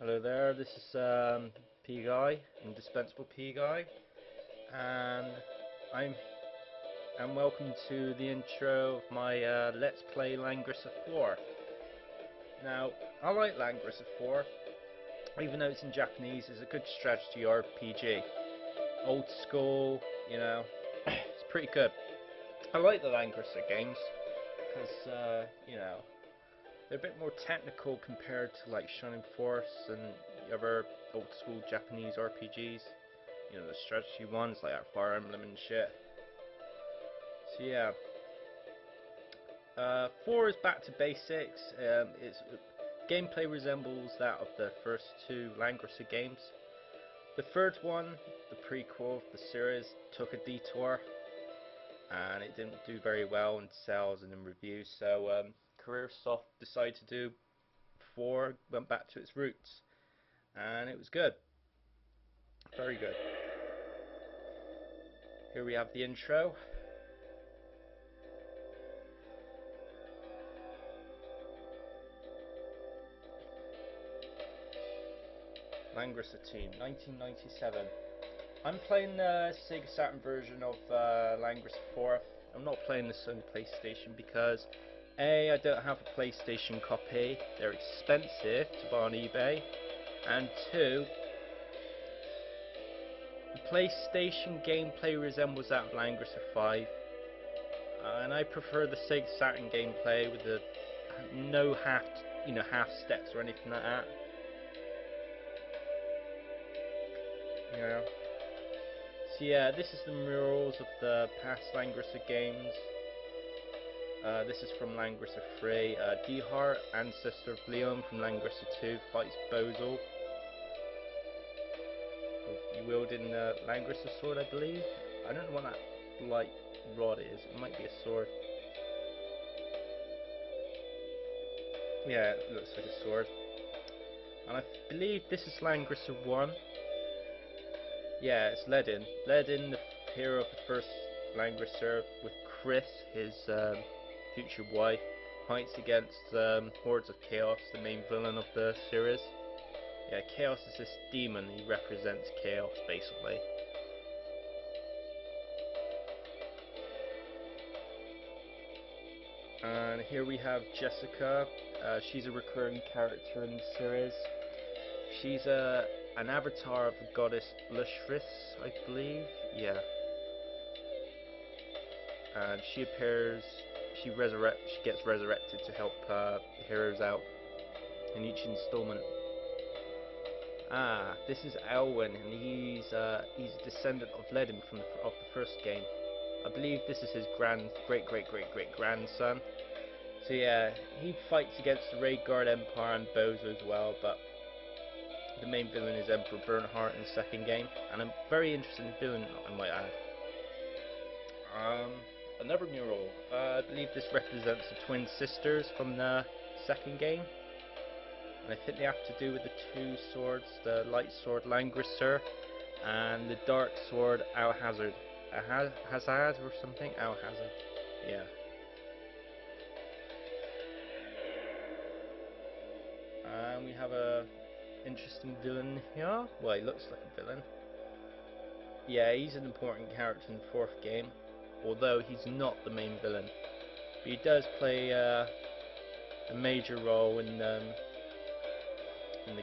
Hello there, this is P Guy, indispensable P Guy, and I'm and welcome to the intro of my Let's Play Langrisser IV. Now, I like Langrisser IV, even though it's in Japanese. It's a good strategy RPG, old school, it's pretty good. I like the Langrisser games because they're a bit more technical compared to like Shining Force and the other old school Japanese RPGs. The strategy ones like Fire Emblem and shit. So yeah, 4 is back to basics. Its gameplay resembles that of the first 2 Langrisser games. The third one, the prequel of the series, took a detour, and it didn't do very well in sales and in reviews. So Careersoft decided to do 4, went back to its roots, and it was good, very good. Here we have the intro. Langrisser team, 1997. I'm playing the Sega Saturn version of Langrisser IV. I'm not playing this on PlayStation because A, I don't have a PlayStation copy, they're expensive to buy on eBay, and 2, the PlayStation gameplay resembles that of Langrisser V, and I prefer the Sega Saturn gameplay with the no half steps or anything like that. So yeah, this is the murals of the past Langrisser games. This is from Langrisser III. Dehart, ancestor of Leon from Langrisser II, fights Bozel, wielding the Langrisser sword, I believe. I don't know what that light rod is. It might be a sword. Yeah, it looks like a sword. And I believe this is Langrisser 1. Yeah, it's Ledin. Ledin, the hero of the first Langrisser, with Chris, his future wife, fights against hordes of Chaos, the main villain of the series. Yeah, Chaos is this demon. He represents Chaos, basically. And here we have Jessica. She's a recurring character in the series. She's an avatar of the goddess Lushris, I believe. Yeah. And she appears. She gets resurrected to help heroes out in each installment. This is Elwyn, and he's a descendant of Ledin of the first game. I believe this is his great grandson. So yeah, he fights against the Raidguard Empire and Bozo as well, but the main villain is Emperor Bernhardt in the second game, and a very interesting villain, I might add. Another mural. I believe this represents the twin sisters from the second game, and I think they have to do with the 2 swords, the light sword Langrisser and the dark sword Alhazard. Hazard or something? Alhazard. Yeah. And we have a interesting villain here. Well, he looks like a villain. Yeah, he's an important character in the 4th game, although he's not the main villain. But he does play a major role in the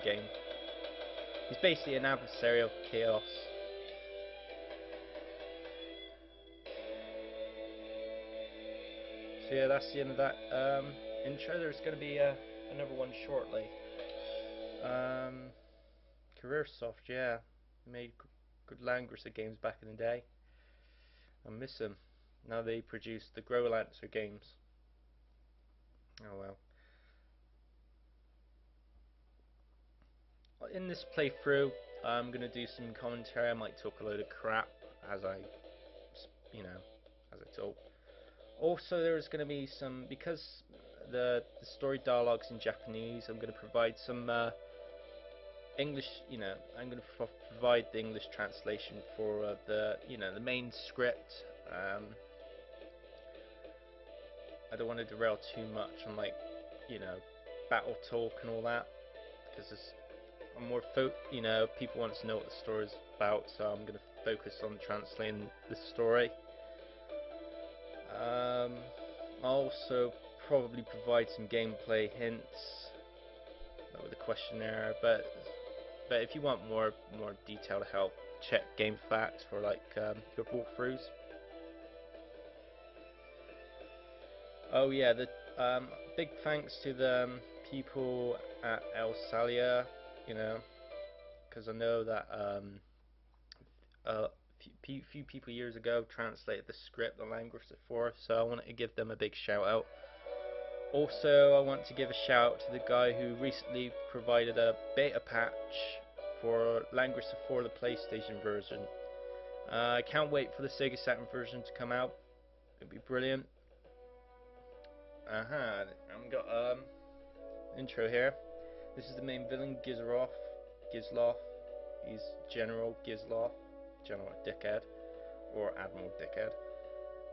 game. He's basically an adversary of Chaos. So yeah, that's the end of that intro. There's going to be another one shortly. Careersoft, yeah, made good Langrisser games back in the day. I miss them. Now they produce the Growlancer games. Oh well. In this playthrough, I'm gonna do some commentary. I might talk a load of crap as I talk. Also, there's gonna be some, because the story dialogue's in Japanese. I'm gonna provide some English. I'm gonna provide the English translation for the main script. I don't want to derail too much on battle talk and all that, because I'm more people want to know what the story is about, so I'm going to focus on translating the story. I'll also probably provide some gameplay hints with the questionnaire, but if you want more detailed help, check Game Facts for like your walkthroughs. Oh yeah, the big thanks to the people at El Salia, because I know that few people years ago translated the script, the Langrisser IV, so I wanted to give them a big shout out. Also, I want to give a shout out to the guy who recently provided a beta patch for Langrisser IV, the PlayStation version. I can't wait for the Sega Saturn version to come out. It'll be brilliant. I've got intro here. This is the main villain, Gizloff. He's General Gizloff, General Dickhead, or Admiral Dickhead.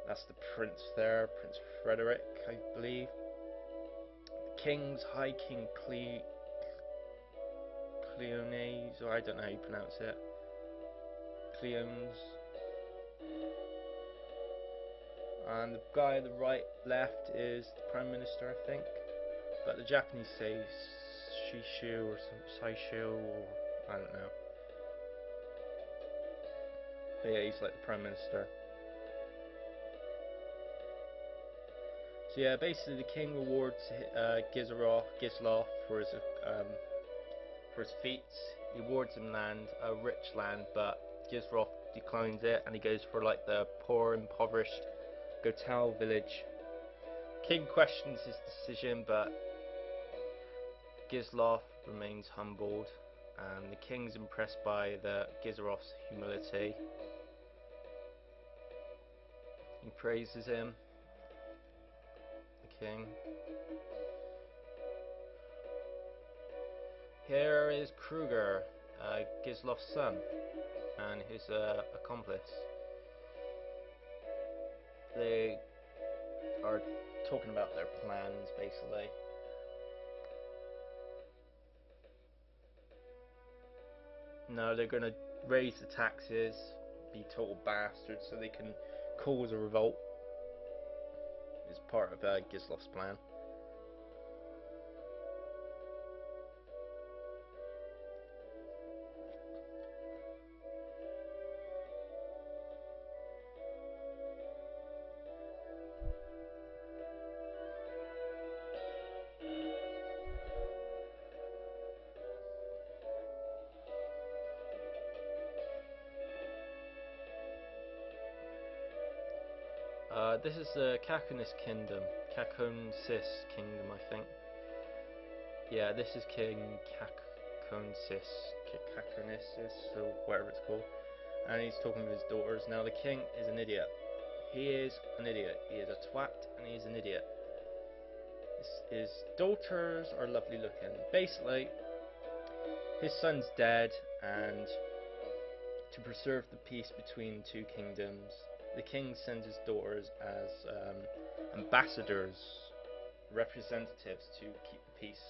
That's the Prince there, Prince Frederick, I believe. The King's High King Cleones, or I don't know how you pronounce it. Cleones. And the guy on the left is the Prime Minister, I think. But the Japanese say Shishu or Saishu, or I don't know. But yeah, he's like the Prime Minister. So yeah, basically the king rewards Gizloff for his feats. He awards him land, a rich land, but Gizloff declines it, and he goes for like the poor, impoverished Gotal village. King questions his decision, but Gizloff remains humbled, and the king's impressed by Gizloff's humility. He praises him, the king. Here is Kruger, Gizloff's son, and his accomplice. They are talking about their plans, basically. No, they're going to raise the taxes, be total bastards, so they can cause a revolt. It's part of Gizloff's plan. This is the Kakonis Kingdom, Kakonsis Kingdom, I think. Yeah, this is King Kakonsis, or whatever it's called, and he's talking with his daughters. Now the king is an idiot. He is an idiot. He is a twat, and he is an idiot. His daughters are lovely looking. Basically, his son's dead, and to preserve the peace between two kingdoms, the king sends his daughters as ambassadors, representatives to keep the peace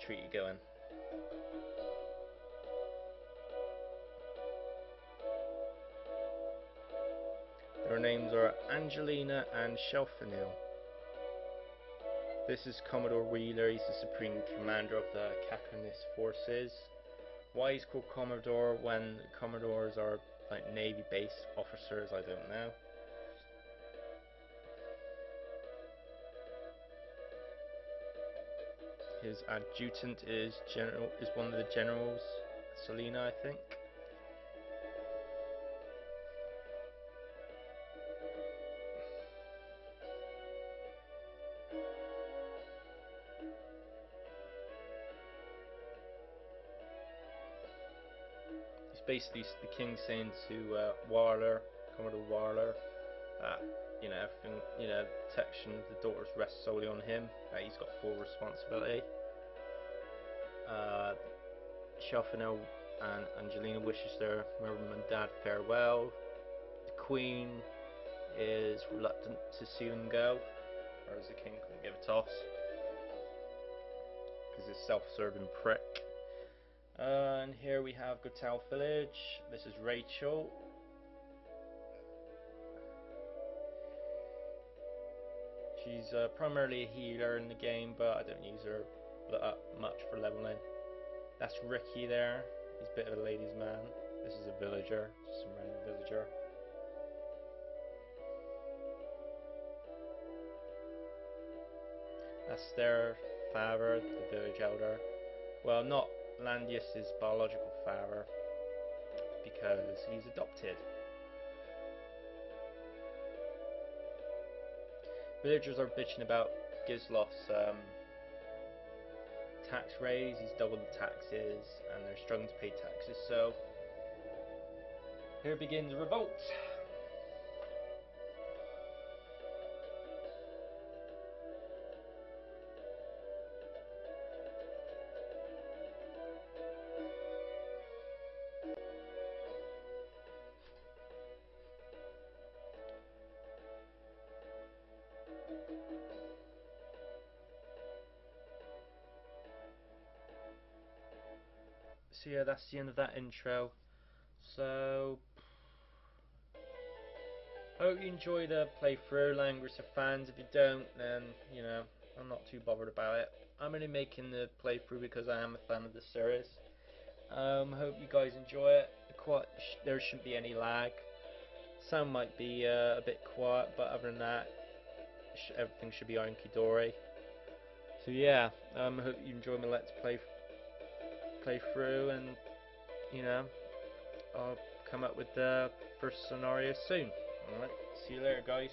treaty going. Their names are Angelina and Shelfinil. This is Commodore Wheeler. He's the supreme commander of the Kakonis forces. Why he's called Commodore when Commodores are like Navy-based officers, I don't know. His adjutant is one of the generals, Selena, I think. It's basically the king saying to Warler, Commodore Warler, that everything, protection of the daughters rests solely on him. That he's got full responsibility. Shelfinel and Angelina wishes their mum and dad farewell. The Queen is reluctant to see them go, whereas the king couldn't give a toss because he's a self-serving prick. And here we have Gotal Village. This is Rachel. She's primarily a healer in the game, but I don't use her much for leveling. That's Ricky there. He's a bit of a ladies' man. This is a villager, just some random villager. That's their father, the village elder. Well, not Landius's biological father, because he's adopted. Villagers are bitching about Gisloth's tax raise. He's doubled the taxes, and they're struggling to pay taxes. So here begins revolt. So yeah, that's the end of that intro. So hope you enjoy the playthrough, Langrisser fans. If you don't, then you know I'm not too bothered about it. I'm only making the playthrough because I am a fan of the series. Hope you guys enjoy it. There shouldn't be any lag. Sound might be a bit quiet, but other than that, everything should be hunky dory. So yeah, I hope you enjoy my let's play through, and you know I'll come up with the first scenario soon. Alright, see you later guys.